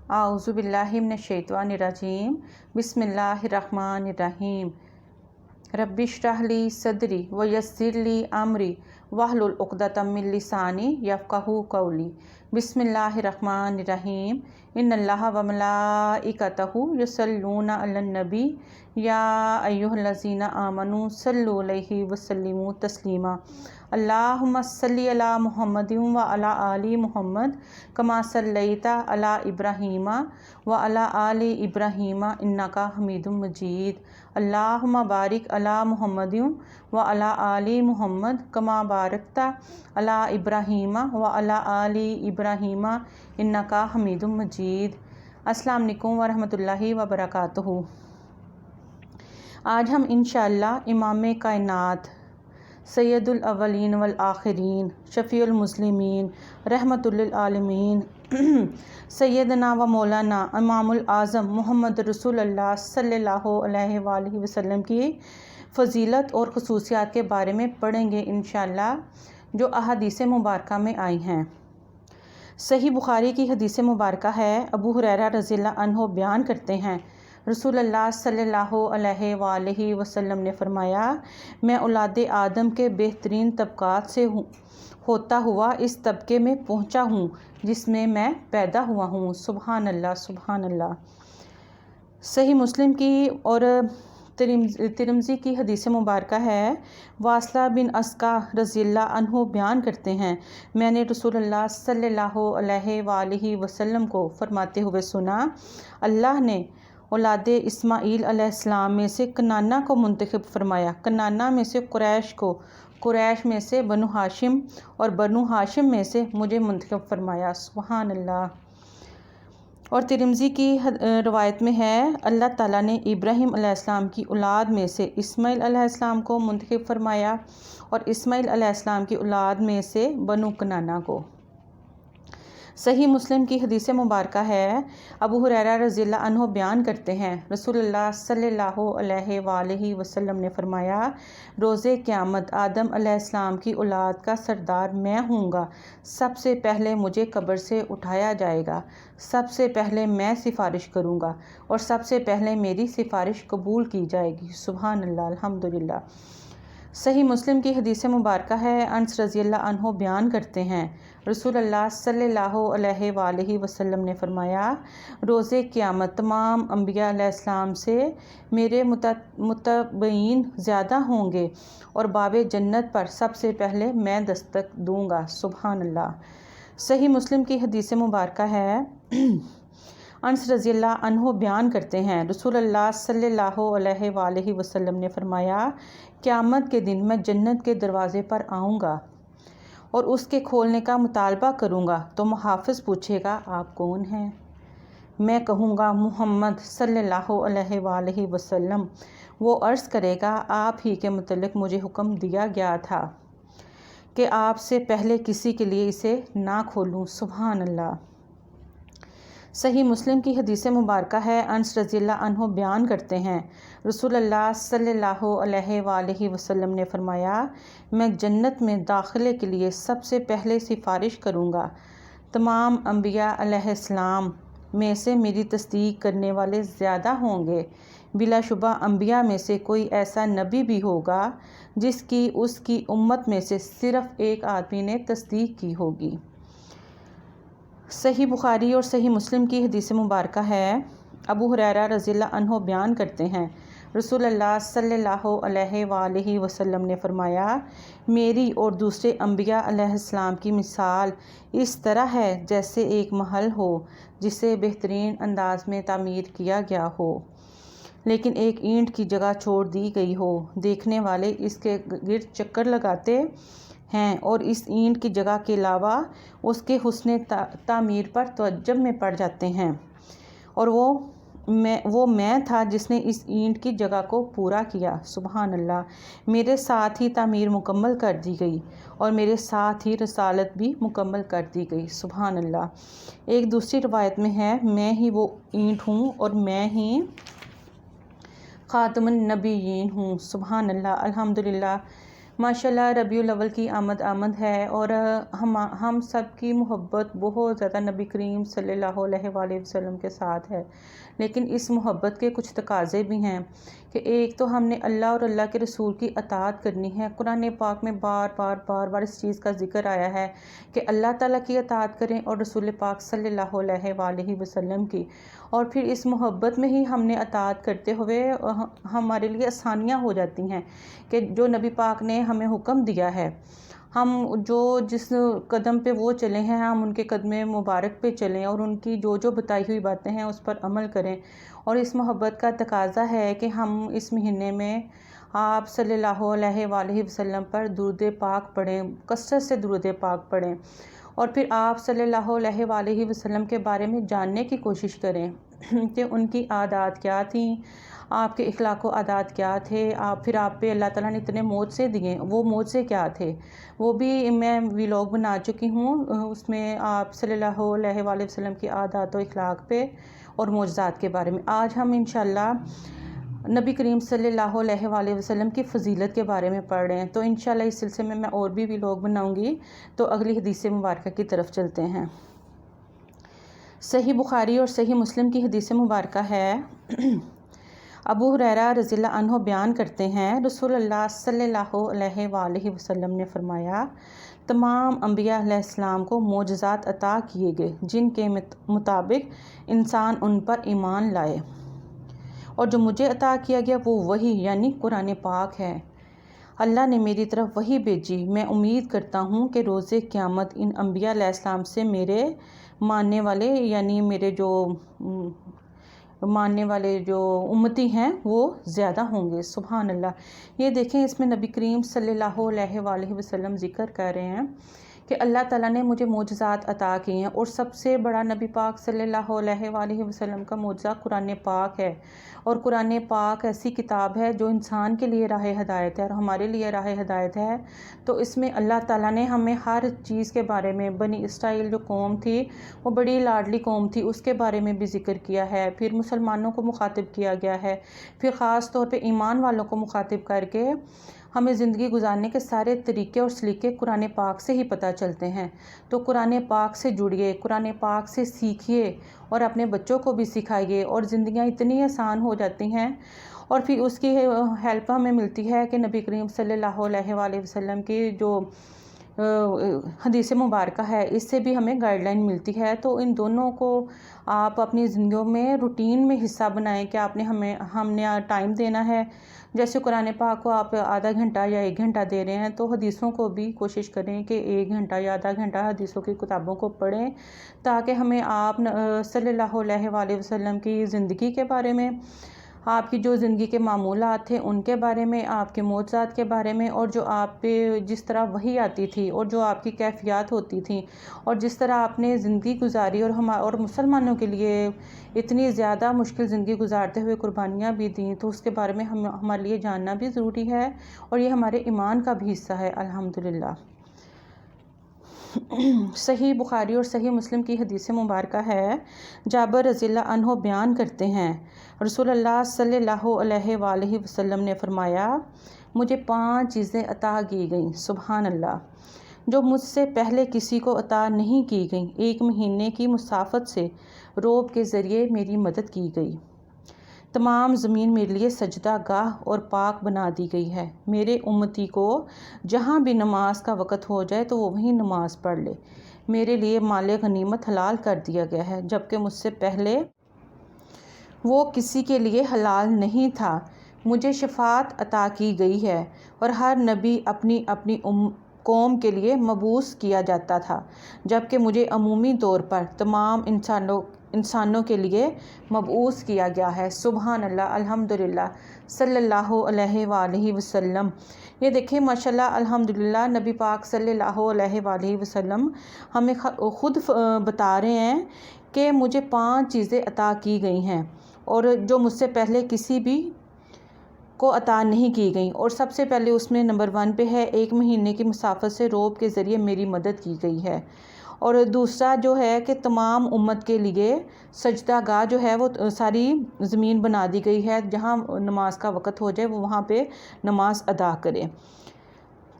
اعوذ باللہ من الشیطان الرجیم بسم اللہ الرحمن الرحیم رب اشرح لی صدری ویسر لی امری واحلل عقدۃ من لسانی یفقہوا قولی۔ بسم اللہ الرحمن الرحیم ان اللہ وملائکتہ یصلون علی النبی یا ایھا الذین آمنوا صلوا علیہ وسلموا تسلیما۔ اللہم صلی علی محمد وعلی آل محمد کما صلیت علی ابراہیم وعلی آل ابراہیم انک حمید مجید۔ اللہم بارک علی محمد وعلی آل محمد کما بارکت علی ابراہیم وعلی آل ابراہیم انک حمید مجید۔ السلام علیکم ورحمۃ اللہ وبرکاتہ۔ آج ہم انشاءاللہ امام کائنات سید الاولین والآخرین شفیع المسلمین رحمۃ للعالمین سیدنا و مولانا امام الاعظم محمد رسول اللہ صلی اللہ علیہ وآلہ وسلم کی فضیلت اور خصوصیات کے بارے میں پڑھیں گے انشاءاللہ، جو احادیث مبارکہ میں آئی ہیں۔ صحیح بخاری کی حدیث مبارکہ ہے، ابو ہریرہ رضی اللہ عنہ بیان کرتے ہیں، رسول اللہ صلی اللہ علیہ وآلہ وسلم نے فرمایا، میں اولاد آدم کے بہترین طبقات سے ہوتا ہوا اس طبقے میں پہنچا ہوں جس میں میں پیدا ہوا ہوں۔ سبحان اللہ، سبحان اللہ۔ صحیح مسلم کی اور ترمذی کی حدیث مبارکہ ہے، واصلہ بن اسقع رضی اللہ عنہ بیان کرتے ہیں، میں نے رسول اللہ صلی اللہ علیہ وآلہ وسلم کو فرماتے ہوئے سنا، اللہ نے اولاد اسماعیل علیہ السلام میں سے کنانہ کو منتخب فرمایا، کنانہ میں سے قریش کو، قریش میں سے بنو ہاشم اور بنو ہاشم میں سے مجھے منتخب فرمایا۔ سبحان اللہ۔ اور ترمذی کی روایت میں ہے، اللہ تعالیٰ نے ابراہیم علیہ السلام کی اولاد میں سے اسماعیل علیہ السلام کو منتخب فرمایا اور اسماعیل علیہ السلام کی اولاد میں سے بنو کنانہ کو۔ صحیح مسلم کی حدیث مبارکہ ہے، ابو ہریرہ رضی اللہ عنہ بیان کرتے ہیں، رسول اللہ صلی اللہ علیہ وآلہ وسلم نے فرمایا، روز قیامت آدم علیہ السلام کی اولاد کا سردار میں ہوں گا، سب سے پہلے مجھے قبر سے اٹھایا جائے گا، سب سے پہلے میں سفارش کروں گا اور سب سے پہلے میری سفارش قبول کی جائے گی۔ سبحان اللہ، الحمدللہ۔ صحیح مسلم کی حدیث مبارکہ ہے، انس رضی اللہ عنہ بیان کرتے ہیں، رسول اللہ صلی اللہ علیہ وآلہ وسلم نے فرمایا، روز قیامت تمام انبیاء علیہ السلام سے میرے متبعین زیادہ ہوں گے اور باب جنت پر سب سے پہلے میں دستک دوں گا۔ سبحان اللہ۔ صحیح مسلم کی حدیث مبارکہ ہے، انس رضی اللہ عنہ بیان کرتے ہیں، رسول اللہ صلی اللہ علیہ وآلہ وسلم نے فرمایا، قیامت کے دن میں جنت کے دروازے پر آؤں گا اور اس کے کھولنے کا مطالبہ کروں گا تو محافظ پوچھے گا، آپ کون ہیں؟ میں کہوں گا، محمد صلی اللہ علیہ وآلہ وسلم۔ وہ عرض کرے گا، آپ ہی کے متعلق مجھے حکم دیا گیا تھا کہ آپ سے پہلے کسی کے لیے اسے نہ کھولوں۔ سبحان اللہ۔ صحیح مسلم کی حدیث مبارکہ ہے، انس رضی اللہ عنہ بیان کرتے ہیں، رسول اللہ صلی اللہ علیہ وآلہ وسلم نے فرمایا، میں جنت میں داخلے کے لیے سب سے پہلے سفارش کروں گا، تمام انبیاء علیہ السلام میں سے میری تصدیق کرنے والے زیادہ ہوں گے، بلا شبہ انبیاء میں سے کوئی ایسا نبی بھی ہوگا جس کی اس کی امت میں سے صرف ایک آدمی نے تصدیق کی ہوگی۔ صحیح بخاری اور صحیح مسلم کی حدیث مبارکہ ہے، ابو ہریرہ رضی اللہ عنہ بیان کرتے ہیں، رسول اللہ صلی اللہ علیہ وآلہ وسلم نے فرمایا، میری اور دوسرے انبیاء علیہ السلام کی مثال اس طرح ہے جیسے ایک محل ہو جسے بہترین انداز میں تعمیر کیا گیا ہو، لیکن ایک اینٹ کی جگہ چھوڑ دی گئی ہو، دیکھنے والے اس کے گرد چکر لگاتے ہیں اور اس اینٹ کی جگہ کے علاوہ اس کے حسن تعمیر پر تعجب میں پڑ جاتے ہیں، اور وہ میں تھا جس نے اس اینٹ کی جگہ کو پورا کیا۔ سبحان اللہ۔ میرے ساتھ ہی تعمیر مکمل کر دی گئی اور میرے ساتھ ہی رسالت بھی مکمل کر دی گئی۔ سبحان اللہ۔ ایک دوسری روایت میں ہے، میں ہی وہ اینٹ ہوں اور میں ہی خاتم النبیین ہوں۔ سبحان اللہ، الحمدللہ۔ ماشاءاللہ ربیع الاول کی آمد ہے اور ہم سب کی محبت بہت زیادہ نبی کریم صلی اللہ علیہ وآلہ وسلم کے ساتھ ہے، لیکن اس محبت کے کچھ تقاضے بھی ہیں کہ ایک تو ہم نے اللہ اور اللہ کے رسول کی اطاعت کرنی ہے۔ قرآن پاک میں بار بار اس چیز کا ذکر آیا ہے کہ اللہ تعالیٰ کی اطاعت کریں اور رسول پاک صلی اللہ علیہ وآلہ وسلم کی، اور پھر اس محبت میں ہی ہم نے اطاعت کرتے ہوئے ہمارے لیے آسانیاں ہو جاتی ہیں کہ جو نبی پاک نے ہمیں حکم دیا ہے، ہم جس قدم پہ وہ چلے ہیں ہم ان کے قدم مبارک پہ چلیں اور ان کی جو بتائی ہوئی باتیں ہیں اس پر عمل کریں۔ اور اس محبت کا تقاضا ہے کہ ہم اس مہینے میں آپ صلی اللہ علیہ وآلہ وسلم پر درود پاک پڑھیں، کثرت سے درود پاک پڑھیں، اور پھر آپ صلی اللہ علیہ وآلہ وسلم کے بارے میں جاننے کی کوشش کریں کہ ان کی عادات کیا تھیں، آپ کے اخلاق و عادات کیا تھے، پھر آپ پہ اللہ تعالیٰ نے اتنے معجزے دیے، وہ معجزے کیا تھے، وہ بھی میں ویلاگ بنا چکی ہوں، اس میں آپ صلی اللہ علیہ وآلہ وسلم کی عادات و اخلاق پہ اور معجزات کے بارے میں۔ آج ہم انشاءاللہ نبی کریم صلی اللہ علیہ وآلہ وسلم کی فضیلت کے بارے میں پڑھ رہے ہیں، تو انشاءاللہ اس سلسلے میں اور بھی ویلاگ بناؤں گی۔ تو اگلی حدیث مبارکہ کی طرف چلتے ہیں۔ صحیح بخاری اور صحیح مسلم کی حدیث مبارکہ ہے، ابو ہریرہ رضی اللہ عنہ بیان کرتے ہیں رسول اللہ صلی اللہ علیہ وآلہ وسلم نے فرمایا، تمام انبیاء علیہ السلام کو معجزات عطا کیے گئے جن کے مطابق انسان ان پر ایمان لائے، اور جو مجھے عطا کیا گیا وہ وحی یعنی قرآن پاک ہے۔ اللہ نے میری طرف وحی بھیجی، میں امید کرتا ہوں کہ روز قیامت ان انبیاء علیہ السلام سے میرے ماننے والے یعنی میرے جو ماننے والے جو امتی ہیں وہ زیادہ ہوں گے۔ سبحان اللہ۔ یہ دیکھیں اس میں نبی کریم صلی اللہ علیہ وآلہ وسلم ذکر کر رہے ہیں کہ اللہ تعالیٰ نے مجھے معجزات عطا کیے ہیں، اور سب سے بڑا نبی پاک صلی اللہ علیہ وآلہ وسلم کا معجزہ قرآن پاک ہے، اور قرآن پاک ایسی کتاب ہے جو انسان کے لیے راہ ہدایت ہے اور ہمارے لیے راہ ہدایت ہے۔ تو اس میں اللہ تعالیٰ نے ہمیں ہر چیز کے بارے میں، بنی اسرائیل جو قوم تھی وہ بڑی لاڈلی قوم تھی، اس کے بارے میں بھی ذکر کیا ہے، پھر مسلمانوں کو مخاطب کیا گیا ہے، پھر خاص طور پہ ایمان والوں کو مخاطب کر کے ہمیں زندگی گزارنے کے سارے طریقے اور سلیقے قرآن پاک سے ہی پتہ چلتے ہیں۔ تو قرآن پاک سے جڑیے، قرآن پاک سے سیکھیے اور اپنے بچوں کو بھی سکھائیے، اور زندگیاں اتنی آسان ہو جاتی ہیں، اور پھر اس کی ہیلپ ہمیں ملتی ہے کہ نبی کریم صلی اللہ علیہ وآلہ وسلم کی جو حدیث مبارکہ ہے اس سے بھی ہمیں گائیڈ لائن ملتی ہے۔ تو ان دونوں کو آپ اپنی زندگیوں میں روٹین میں حصہ بنائیں کہ ہم نے ٹائم دینا ہے، جیسے قرآن پاک کو آپ آدھا گھنٹہ یا 1 گھنٹہ دے رہے ہیں، تو حدیثوں کو بھی کوشش کریں کہ 1 گھنٹہ یا آدھا گھنٹہ حدیثوں کی کتابوں کو پڑھیں، تاکہ ہمیں آپ صلی اللہ علیہ وآلہ وسلم کی زندگی کے بارے میں، آپ کی جو زندگی کے معمولات تھے ان کے بارے میں، آپ کے معجزات کے بارے میں، اور جو آپ پہ جس طرح وحی آتی تھی اور جو آپ کی کیفیات ہوتی تھیں اور جس طرح آپ نے زندگی گزاری اور مسلمانوں کے لیے اتنی زیادہ مشکل زندگی گزارتے ہوئے قربانیاں بھی دیں، تو اس کے بارے میں ہمارے لیے جاننا بھی ضروری ہے، اور یہ ہمارے ایمان کا بھی حصہ ہے الحمدللہ۔ صحیح بخاری اور صحیح مسلم کی حدیث مبارکہ ہے، جابر رضی اللہ عنہ بیان کرتے ہیں رسول اللہ صلی اللہ علیہ وآلہ وسلم نے فرمایا، مجھے 5 چیزیں عطا کی گئیں، سبحان اللہ، جو مجھ سے پہلے کسی کو عطا نہیں کی گئیں۔ 1 مہینے کی مسافت سے روب کے ذریعے میری مدد کی گئی، تمام زمین میرے لیے سجدہ گاہ اور پاک بنا دی گئی ہے، میرے امتی کو جہاں بھی نماز کا وقت ہو جائے تو وہ وہیں نماز پڑھ لے، میرے لیے مال غنیمت حلال کر دیا گیا ہے جبکہ مجھ سے پہلے وہ کسی کے لیے حلال نہیں تھا، مجھے شفاعت عطا کی گئی ہے، اور ہر نبی اپنی اپنی قوم کے لیے مبعوث کیا جاتا تھا جبکہ مجھے عمومی طور پر تمام انسانوں کے لیے مبعوث کیا گیا ہے۔ سبحان اللہ، الحمدللہ، صلی اللہ علیہ وآلہ وسلم۔ یہ دیکھیں ماشاءاللہ الحمدللہ، نبی پاک صلی اللہ علیہ وآلہ وسلم ہمیں خود بتا رہے ہیں کہ مجھے 5 چیزیں عطا کی گئی ہیں اور جو مجھ سے پہلے کسی بھی کو عطا نہیں کی گئیں، اور سب سے پہلے اس میں نمبر 1 پہ ہے 1 مہینے کی مسافت سے روب کے ذریعے میری مدد کی گئی ہے، اور دوسرا جو ہے کہ تمام امت کے لیے سجدہ گاہ جو ہے وہ ساری زمین بنا دی گئی ہے، جہاں نماز کا وقت ہو جائے وہ وہاں پہ نماز ادا کرے۔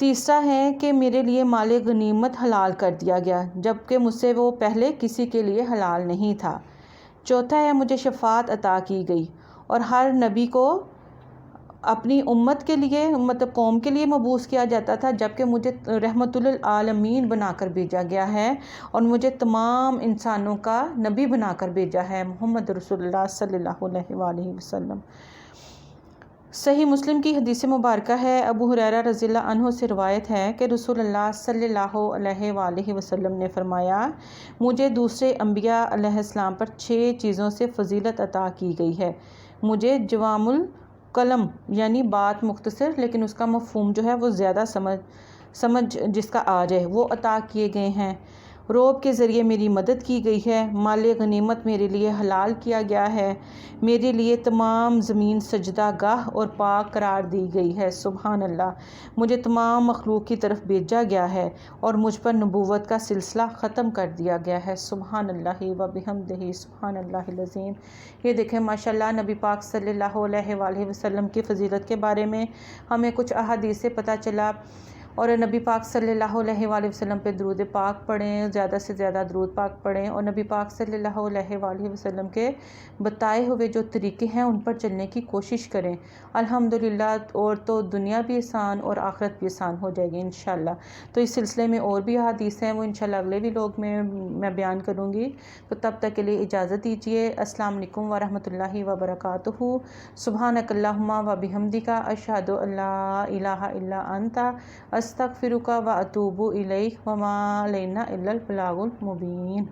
تیسرا ہے کہ میرے لیے مال غنیمت حلال کر دیا گیا جبکہ مجھ سے وہ پہلے کسی کے لیے حلال نہیں تھا۔ چوتھا ہے مجھے شفاعت عطا کی گئی اور ہر نبی کو اپنی امت کے لیے مطلب قوم کے لیے مبعوث کیا جاتا تھا، جبکہ مجھے رحمت للعالمین بنا کر بھیجا گیا ہے اور مجھے تمام انسانوں کا نبی بنا کر بھیجا ہے، محمد رسول اللہ صلی اللہ علیہ وآلہ وسلم۔ صحیح مسلم کی حدیث مبارکہ ہے، ابو ہریرہ رضی اللہ عنہ سے روایت ہے کہ رسول اللہ صلی اللہ علیہ وآلہ وسلم نے فرمایا، مجھے دوسرے انبیاء علیہ السلام پر 6 چیزوں سے فضیلت عطا کی گئی ہے۔ مجھے جوام الکلم یعنی بات مختصر لیکن اس کا مفہوم جو ہے وہ زیادہ سمجھ جس کا آ جائے وہ عطا کیے گئے ہیں۔ روب کے ذریعے میری مدد کی گئی ہے، مال غنیمت میرے لیے حلال کیا گیا ہے، میرے لیے تمام زمین سجدہ گاہ اور پاک قرار دی گئی ہے، سبحان اللہ، مجھے تمام مخلوق کی طرف بھیجا گیا ہے اور مجھ پر نبوت کا سلسلہ ختم کر دیا گیا ہے، سبحان اللہ و بحمدہ سبحان اللہ العظیم۔ یہ دیکھیں ماشاءاللہ نبی پاک صلی اللہ علیہ وآلہ وسلم کی فضیلت کے بارے میں ہمیں کچھ احادیث سے پتہ چلا، اور نبی پاک صلی اللہ علیہ وآلہ وسلم پہ درود پاک پڑھیں، زیادہ سے زیادہ درود پاک پڑھیں اور نبی پاک صلی اللہ علیہ وآلہ وسلم کے بتائے ہوئے جو طریقے ہیں ان پر چلنے کی کوشش کریں، الحمدللہ، اور تو دنیا بھی آسان اور آخرت بھی آسان ہو جائے گی انشاءاللہ۔ تو اس سلسلے میں اور بھی احادیث ہیں، وہ انشاءاللہ اگلے ویلاگ میں بیان کروں گی، تو تب تک کے لیے اجازت دیجیے۔ السلام علیکم ورحمۃ اللہ وبرکاتہ۔ سبحانک اللہم و بحمدک، اشہد ان لا الہ الا انت، استغفرک و اتوب الیک، وما علینا الا البلاغ المبین۔